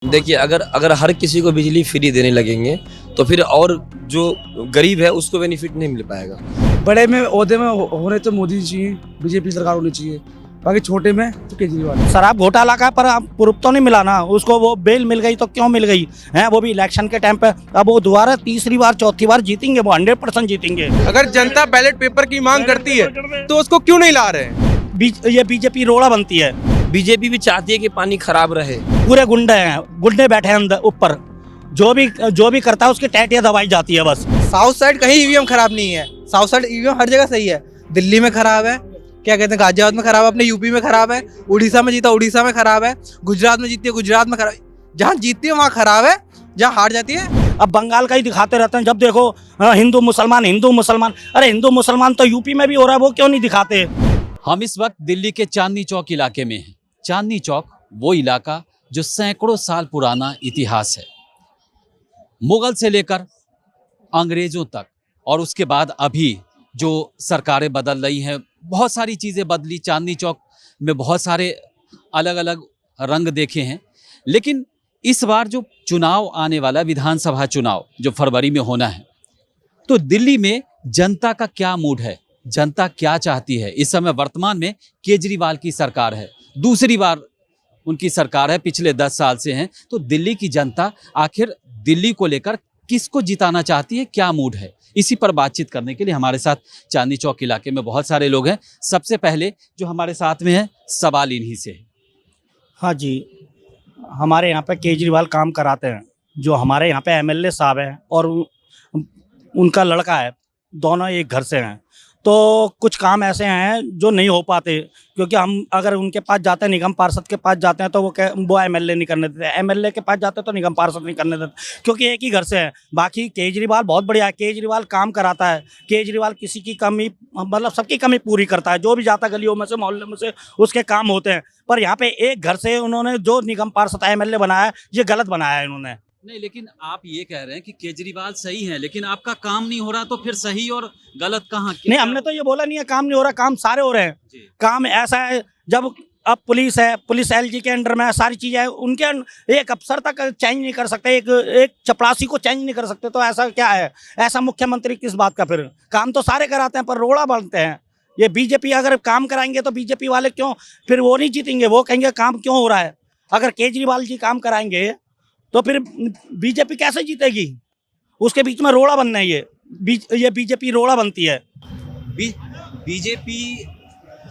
देखिए, अगर अगर हर किसी को बिजली फ्री देने लगेंगे तो फिर और जो गरीब है उसको बेनिफिट नहीं मिल पाएगा। बड़े में ओहदे में होने तो मोदी जी चाहिए, बीजेपी सरकार होनी चाहिए, बाकी छोटे में तो केजरीवाल। शराब घोटाला का पर प्रूफ तो नहीं मिला ना उसको। वो बेल मिल गई तो क्यों मिल गई है, वो भी इलेक्शन के टाइम पे। अब वो दोबारा तीसरी बार चौथी बार जीतेंगे, वो 100% जीतेंगे। अगर जनता बैलेट पेपर की मांग करती है तो उसको क्यों नहीं ला रहे हैं? ये बीजेपी रोड़ा बनती है। बीजेपी भी चाहती है कि पानी खराब रहे। पूरे गुंडे हैं, गुंडे बैठे हैं अंदर ऊपर। जो भी करता है उसकी टैटियां दबाई जाती है बस। साउथ साइड कहीं ईवीएम खराब नहीं है, साउथ साइड ईवीएम हर जगह सही है। दिल्ली में खराब है, क्या कहते हैं, गाजियाबाद में खराब है, अपने यूपी में खराब है, उड़ीसा में जीता उड़ीसा में खराब है, गुजरात में जीती है गुजरात में खराब है। जहाँ जीतती है वहाँ खराब है, जहाँ हार जाती है। अब बंगाल का ही दिखाते रहते हैं, जब देखो हिंदू मुसलमान हिंदू मुसलमान। अरे हिंदू मुसलमान तो यूपी में भी हो रहा है, वो क्यों नहीं दिखाते? हम इस वक्त दिल्ली के चांदनी चौक इलाके में हैं। चांदनी चौक वो इलाका जो सैकड़ों साल पुराना इतिहास है, मुगल से लेकर अंग्रेजों तक, और उसके बाद अभी जो सरकारें बदल रही हैं, बहुत सारी चीज़ें बदली। चांदनी चौक में बहुत सारे अलग अलग रंग देखे हैं, लेकिन इस बार जो चुनाव आने वाला विधानसभा चुनाव जो फरवरी में होना है, तो दिल्ली में जनता का क्या मूड है, जनता क्या चाहती है? इस समय वर्तमान में केजरीवाल की सरकार है, दूसरी बार उनकी सरकार है, पिछले 10 साल से हैं। तो दिल्ली की जनता आखिर दिल्ली को लेकर किसको जिताना चाहती है, क्या मूड है? इसी पर बातचीत करने के लिए हमारे साथ चांदनी चौक इलाके में बहुत सारे लोग हैं। सबसे पहले जो हमारे साथ में है, सवाल इन्हीं से है। हाँ जी, हमारे यहाँ पे केजरीवाल काम कराते हैं। जो हमारे यहाँ पे एमएलए साहब हैं और उनका लड़का है, दोनों एक घर से हैं। तो कुछ काम ऐसे हैं जो नहीं हो पाते, क्योंकि हम अगर उनके पास जाते हैं, निगम पार्षद के पास जाते हैं, तो वो एमएलए नहीं करने देते, एमएलए के पास जाते हैं तो निगम पार्षद नहीं करने देते, क्योंकि एक ही घर से है। बाकी केजरीवाल बहुत बढ़िया है, केजरीवाल काम कराता है। केजरीवाल किसी की कमी, मतलब सबकी कमी पूरी करता है। जो भी जाता गलियों में से, मोहल्ले में से, उसके काम होते हैं। पर यहाँ पे एक घर से उन्होंने जो निगम पार्षद एमएलए बनाया है, ये गलत बनाया है इन्होंने। नहीं, लेकिन आप ये कह रहे हैं कि केजरीवाल सही है, लेकिन आपका काम नहीं हो रहा, तो फिर सही और गलत कहाँ? नहीं, हमने तो ये बोला नहीं है काम नहीं हो रहा, काम सारे हो रहे हैं। जी। काम ऐसा है, जब अब पुलिस है, पुलिस एलजी के अंडर में है, सारी चीजें हैं, उनके एक अफसर तक चेंज नहीं कर सकते, एक चपरासी को चेंज नहीं कर सकते। तो ऐसा क्या है? ऐसा मुख्यमंत्री किस बात का? फिर काम तो सारे कराते हैं पर रोड़ा बनते हैं। ये बीजेपी अगर काम कराएंगे तो बीजेपी वाले क्यों फिर वो नहीं जीतेंगे? वो कहेंगे काम क्यों हो रहा है। अगर केजरीवाल जी काम कराएंगे तो फिर बीजेपी कैसे जीतेगी? उसके बीच में रोड़ा बनना है। ये बीजेपी रोड़ा बनती है। बीजेपी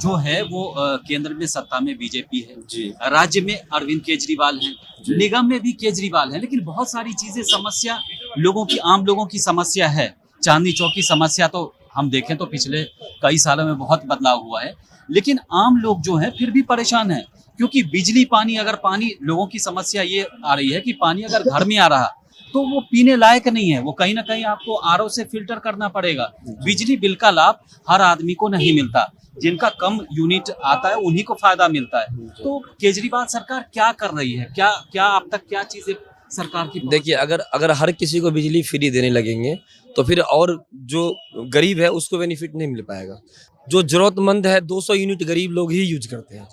जो है वो केंद्र में सत्ता में बीजेपी है जी। राज्य में अरविंद केजरीवाल हैं, निगम में भी केजरीवाल है, लेकिन बहुत सारी चीजें, समस्या लोगों की, आम लोगों की समस्या है। चांदनी चौक की समस्या तो हम देखें तो पिछले कई सालों में बहुत बदलाव हुआ है, लेकिन आम लोग जो हैं फिर भी परेशान हैं, क्योंकि बिजली पानी, अगर पानी, लोगों की समस्या ये आ रही है कि पानी अगर घर में आ रहा तो वो पीने लायक नहीं है, वो कहीं ना कहीं आपको आरओ से फिल्टर करना पड़ेगा। बिजली बिल का लाभ हर आदमी को नहीं मिलता, जिनका कम यूनिट आता है उन्हीं को फायदा मिलता है। तो केजरीवाल सरकार क्या कर रही है? क्या अब तक क्या चीजें सरकार की? देखिए, अगर अगर हर किसी को बिजली फ्री देने लगेंगे तो फिर और जो गरीब है उसको बेनिफिट नहीं मिल पाएगा। जो जरूरतमंद है, 200 यूनिट गरीब लोग ही यूज करते हैं,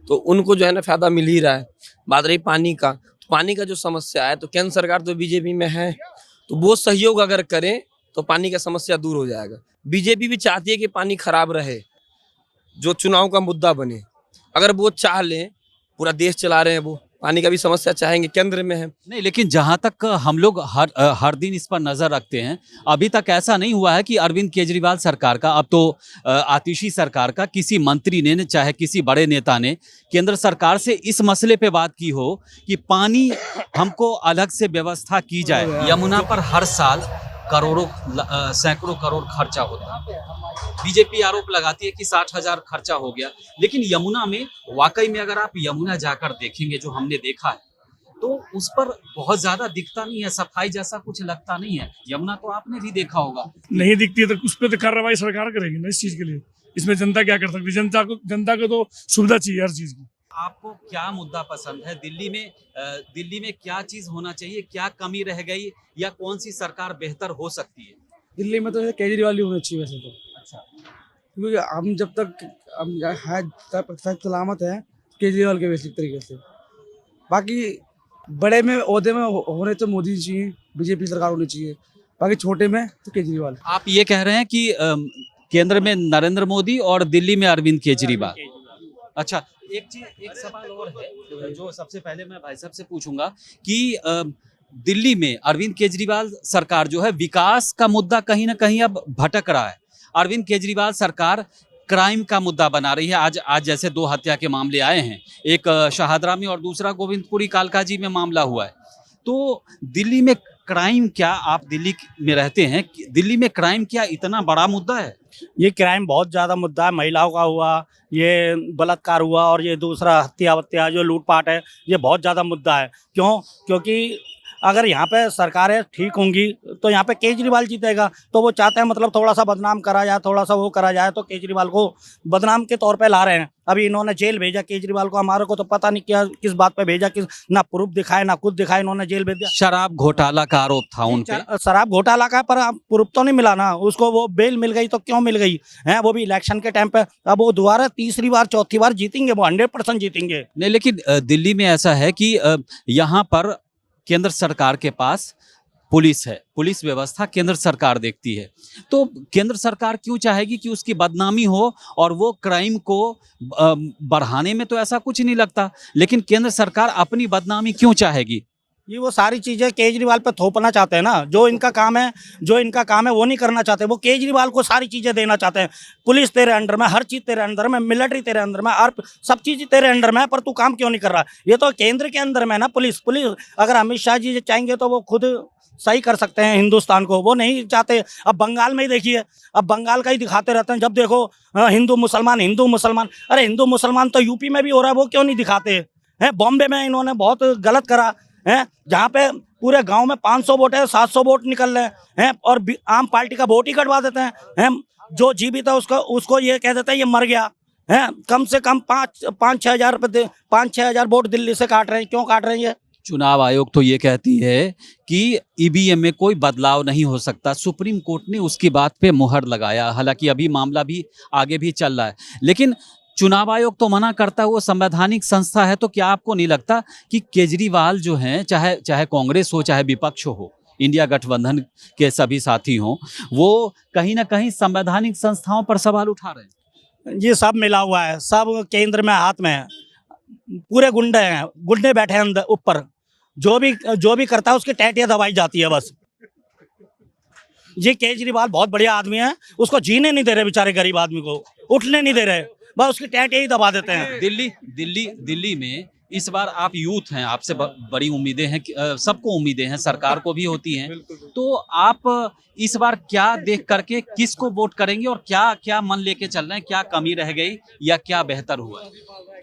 तो उनको जो है ना फायदा मिल ही रहा है। बात रही पानी का, तो पानी का जो समस्या है, तो केंद्र सरकार तो बीजेपी में है, तो वो सहयोग अगर करें तो पानी का समस्या दूर हो जाएगा। बीजेपी भी चाहती है कि पानी खराब रहे, जो चुनाव का मुद्दा बने। अगर वो चाह लें, पूरा देश चला रहे हैं, वो पानी का भी समस्या चाहेंगे, केंद्र में है। नहीं, लेकिन जहां तक हम लोग हर दिन इस पर नजर रखते हैं, अभी तक ऐसा नहीं हुआ है कि अरविंद केजरीवाल सरकार का, अब तो आतिशी सरकार का किसी मंत्री ने, चाहे किसी बड़े नेता ने केंद्र सरकार से इस मसले पे बात की हो कि पानी हमको अलग से व्यवस्था की जाए। यमुना पर हर साल करोड़ों, सैकड़ों करोड़ खर्चा होता है। बीजेपी आरोप लगाती है कि 60,000 खर्चा हो गया, लेकिन यमुना में वाकई में अगर आप यमुना जाकर देखेंगे, जो हमने देखा है, तो उस पर बहुत ज्यादा दिखता नहीं है, सफाई जैसा कुछ लगता नहीं है। यमुना तो आपने भी देखा होगा। नहीं दिखती है तो उस पर तो कार्रवाई सरकार करेगी ना इस चीज के लिए। इसमें जनता क्या कर सकती है? जनता को तो सुविधा चाहिए हर चीज की। आपको क्या मुद्दा पसंद है? दिल्ली में क्या चीज होना चाहिए, क्या कमी रह गई, या कौन सी सरकार बेहतर हो सकती है? दिल्ली में तो केजरीवाल ही होना चाहिए वैसे तो। अच्छा, क्योंकि हम जब तक हम है सलामत है केजरीवाल के बेसिक तरीके से। बाकी बड़े में ओहदे में होने तो मोदी जी चाहिए, बीजेपी सरकार होनी चाहिए, बाकी छोटे में तो केजरीवाल। आप ये कह रहे हैं कि केंद्र में नरेंद्र मोदी और दिल्ली में अरविंद केजरीवाल। अच्छा, एक सवाल और है जो सबसे पहले मैं भाई साहब से पूछूंगा कि दिल्ली में अरविंद केजरीवाल सरकार जो है विकास का मुद्दा कहीं ना कहीं अब भटक रहा है। अरविंद केजरीवाल सरकार क्राइम का मुद्दा बना रही है। आज जैसे 2 हत्या के मामले आए हैं, एक शहादरा में और दूसरा गोविंदपुरी कालकाजी में मामला हुआ है। तो दिल्ली में क्राइम क्या, आप दिल्ली में रहते हैं, दिल्ली में क्राइम क्या इतना बड़ा मुद्दा है? ये क्राइम बहुत ज़्यादा मुद्दा है। महिलाओं का हुआ, ये बलात्कार हुआ और ये दूसरा हत्या जो लूटपाट है, ये बहुत ज़्यादा मुद्दा है। क्यों? क्योंकि अगर यहाँ पे सरकारें ठीक होंगी तो यहाँ पे केजरीवाल जीतेगा। तो वो चाहते हैं मतलब थोड़ा सा बदनाम करा जाए, थोड़ा सा वो करा जाए, तो केजरीवाल को बदनाम के तौर पे ला रहे हैं। अभी इन्होंने जेल भेजा केजरीवाल को, हमारे को तो पता नहीं क्या किस बात पे भेजा, किस ना प्रूफ दिखाए ना कुछ दिखाए, इन्होंने जेल भेज दिया। शराब घोटाला का आरोप था उन पे। शराब घोटाला का, पर प्रूफ तो नहीं मिला ना उसको। वो बेल मिल गई तो क्यों मिल गई है, वो भी इलेक्शन के टाइम पे। अब वो दोबारा तीसरी बार चौथी बार जीतेंगे, वो 100% जीतेंगे। नहीं, लेकिन दिल्ली में ऐसा है कि यहाँ पर केंद्र सरकार के पास पुलिस है, पुलिस व्यवस्था केंद्र सरकार देखती है। तो केंद्र सरकार क्यों चाहेगी कि उसकी बदनामी हो और वो क्राइम को बढ़ाने में तो ऐसा कुछ नहीं लगता, लेकिन केंद्र सरकार अपनी बदनामी क्यों चाहेगी? ये वो सारी चीजें केजरीवाल पे थोपना चाहते हैं ना। जो इनका काम है वो नहीं करना चाहते। वो केजरीवाल को सारी चीजें देना चाहते हैं। पुलिस तेरे अंडर में, हर चीज तेरे अंडर में, मिलिट्री तेरे अंडर में, और सब चीज तेरे अंडर में है, पर तू काम क्यों नहीं कर रहा? ये तो केंद्र के अंदर में है ना पुलिस। अगर अमित शाह जी चाहेंगे तो वो खुद सही कर सकते हैं हिंदुस्तान को, वो नहीं चाहते। अब बंगाल में ही देखिए, अब बंगाल का ही दिखाते रहते हैं। जब देखो हिंदू मुसलमान, अरे हिंदू मुसलमान तो यूपी में भी हो रहा है, वो क्यों नहीं दिखाते हैं? बॉम्बे में इन्होंने बहुत गलत करा है, जहाँ पे पूरे गांव में 500 वोट है, 700 वोट निकल रहे हैं और आम पार्टी का वोट ही कटवा देते हैं। जो जीवित है उसको ये कह देते हैं ये मर गया है। कम से कम 5-6 हजार वोट दिल्ली से काट रहे हैं। क्यों काट रहे हैं? ये चुनाव आयोग तो ये कहती है कि ईवीएम में कोई बदलाव नहीं हो सकता। सुप्रीम कोर्ट ने उसकी बात पे मुहर लगाया, हालांकि अभी मामला भी आगे भी चल रहा है, लेकिन चुनाव आयोग तो मना करता है, वो संवैधानिक संस्था है। तो क्या आपको नहीं लगता कि केजरीवाल जो हैं, चाहे कांग्रेस हो चाहे विपक्ष हो, इंडिया गठबंधन के सभी साथी हों, वो कहीं ना कहीं संवैधानिक संस्थाओं पर सवाल उठा रहे हैं? ये सब मिला हुआ है, सब केंद्र में हाथ में है। पूरे गुंडे बैठे हैं अंदर ऊपर। जो भी करता है उसकी टैटियां दबाई जाती है बस। ये केजरीवाल बहुत बढ़िया आदमी है, उसको जीने नहीं दे रहे बेचारे गरीब आदमी को, उठने नहीं दे रहे, बस उसकी टैटियां ही दबा देते हैं। दिल्ली में इस बार आप यूथ हैं, आपसे बड़ी उम्मीदें हैं, सबको उम्मीदें हैं, सरकार को भी होती हैं। तो आप इस बार क्या देख करके किसको वोट करेंगे और क्या मन लेके चल रहे हैं? क्या कमी रह गई या क्या बेहतर हुआ?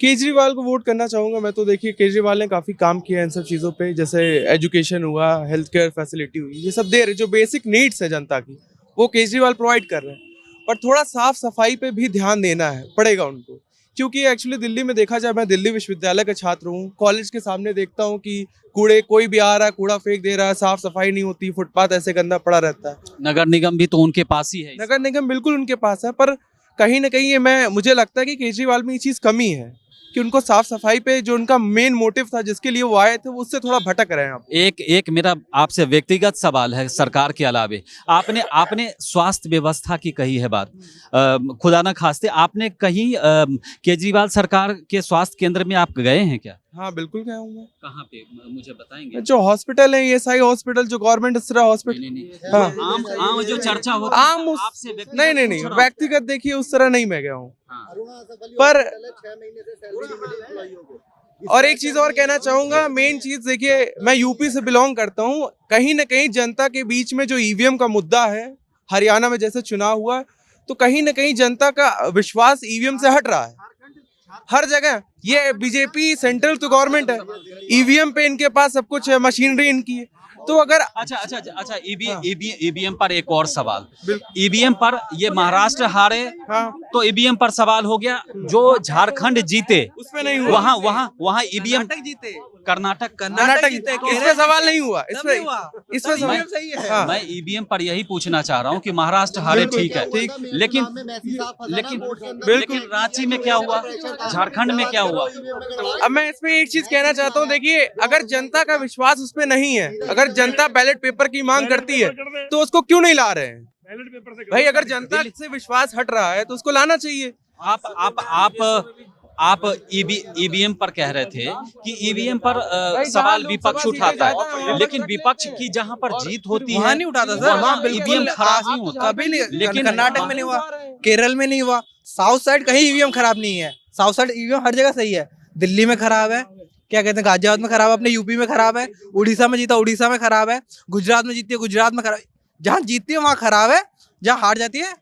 केजरीवाल को वोट करना चाहूँगा मैं। तो देखिए, केजरीवाल ने काफ़ी काम किया इन सब चीज़ों पे, जैसे एजुकेशन हुआ, हेल्थ केयर फैसिलिटी हुई, ये सब दे रहे। जो बेसिक नीड्स है जनता की, वो केजरीवाल प्रोवाइड कर रहे हैं। पर थोड़ा साफ सफाई पे भी ध्यान देना पड़ेगा उनको, क्योंकि एक्चुअली दिल्ली में देखा जाए, मैं दिल्ली विश्वविद्यालय का छात्र हूँ, कॉलेज के सामने देखता हूँ कि कोई भी आ रहा है, कूड़ा फेंक दे रहा है, साफ सफाई नहीं होती, फुटपाथ ऐसे गंदा पड़ा रहता है। नगर निगम भी तो उनके पास ही है। नगर निगम बिल्कुल उनके पास है, पर कहीं ना कहीं मुझे लगता है कि केजरीवाल में ये चीज़ कमी है कि उनको साफ सफाई पे जो उनका मेन मोटिव था जिसके लिए वो आए थे, वो उससे थोड़ा भटक रहे हैं आप। एक मेरा आपसे व्यक्तिगत सवाल है, सरकार के अलावे आपने स्वास्थ्य व्यवस्था की कही है बात, खुदा न खास्ते आपने कहीं केजरीवाल सरकार के स्वास्थ्य केंद्र में आप गए हैं क्या? हाँ बिल्कुल गया हूँ मैं। कहाँ पे मुझे बताएंगे? जो हॉस्पिटल है, ईएसआई हॉस्पिटल, जो गवर्नमेंट हॉस्पिटल। नहीं। हाँ। आम जो चर्चा होती है, आम आपसे नहीं व्यक्तिगत देखिए उस तरह नहीं मैं गया हूँ। पर और एक चीज और कहना चाहूंगा, मेन चीज देखिए, मैं यूपी से बिलोंग करता हूँ। कहीं ना कहीं जनता के बीच में जो ईवीएम का मुद्दा है, हरियाणा में जैसे चुनाव हुआ, तो कहीं ना कहीं जनता का विश्वास ईवीएम से हट रहा है। हर जगह ये बीजेपी सेंट्रल तो गवर्नमेंट है, ईवीएम पे इनके पास सब कुछ है, मशीनरी इनकी है। तो अगर अच्छा ईवीएम पर एक और सवाल, ईवीएम पर ये महाराष्ट्र हारे, तो ईवीएम पर सवाल हो गया। जो झारखंड जीते उसमें नहीं हुआ, वहाँ ईवीएम जीते, कर्नाटक कर्नाटक जीते, इस पे सवाल नहीं हुआ, इस पे इस पे सब सवाल EVM सही है। हाँ। मैं ईवीएम पर यही पूछना चाह रहा हूँ कि महाराष्ट्र हारे ठीक है, लेकिन लेकिन रांची में क्या हुआ, झारखंड में क्या हुआ? अब मैं इसमें एक चीज कहना चाहता हूँ, देखिए अगर जनता का विश्वास उस पे नहीं है, अगर जनता बैलेट पेपर की मांग करती है तो उसको क्यों नहीं ला रहे हैं बैलेट पेपर से भाई? अगर जनता से विश्वास हट रहा है तो उसको लाना चाहिए। आप ईवीएम पर कह रहे थे कि ईवीएम पर सवाल विपक्ष उठाता है, लेकिन विपक्ष की जहां पर जीत होती है वहां नहीं उठाता सर, वहां वहां ईवीएम बिल्कुल खराब नहीं होता। कभी नहीं, लेकिन लेकिन कर्नाटक में नहीं हुआ, केरल में नहीं हुआ, साउथ साइड कहीं ईवीएम खराब नहीं है। साउथ साइड ईवीएम हर जगह सही है। दिल्ली में खराब है, क्या कहते हैं, गाजियाबाद में खराब है, अपने यूपी में खराब है, उड़ीसा में जीता उड़ीसा में खराब है, गुजरात में जीती है गुजरात में खराब, जहाँ जीतती है वहाँ खराब है, जहाँ हार जाती है